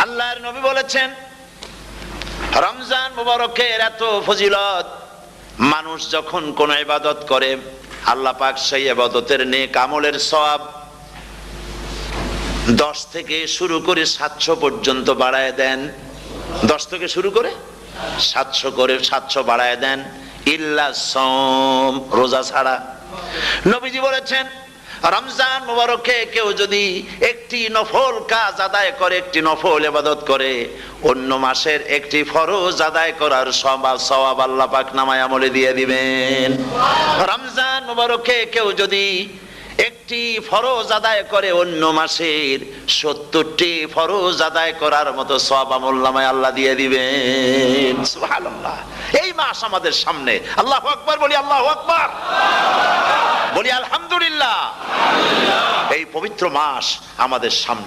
আল্লাহর নবী বলেছেন রমজান মুবারকের এত ফজিলত, মানুষ যখন কোন ইবাদত করে আল্লাহ পাক সেই ইবাদতের নেক আমলের সওয়াব 10 থেকে শুরু করে 700 পর্যন্ত বাড়ায় দেন। 10 থেকে শুরু করে 700 বাড়ায় দেন, ইল্লা সাওম, রোজা ছাড়া। নবীজি বলেছেন রমজান মুবারকে কেউ যদি একটি নফল কাজ আদায় করে, একটি নফল ইবাদত করে, অন্য মাসের একটি ফরজ আদায় করার সওয়াব আল্লাহ পাক নামায় আমলে দিয়ে দিবেন। রমজান মুবারকে কেউ যদি একটি ফরজ আদায় করে, অন্য মাসের 70টি ফরজ আদায় করার মতো সওয়াব আমলনামায় আল্লাহ দিয়ে দিবেন। সুবহানাল্লাহ। এই মাস আমাদের সামনে, আল্লাহু আকবার বলি, আল্লাহু আকবার বলি, আলহামদুলিল্লাহ। এই পবিত্র মাস আমাদের সামনে,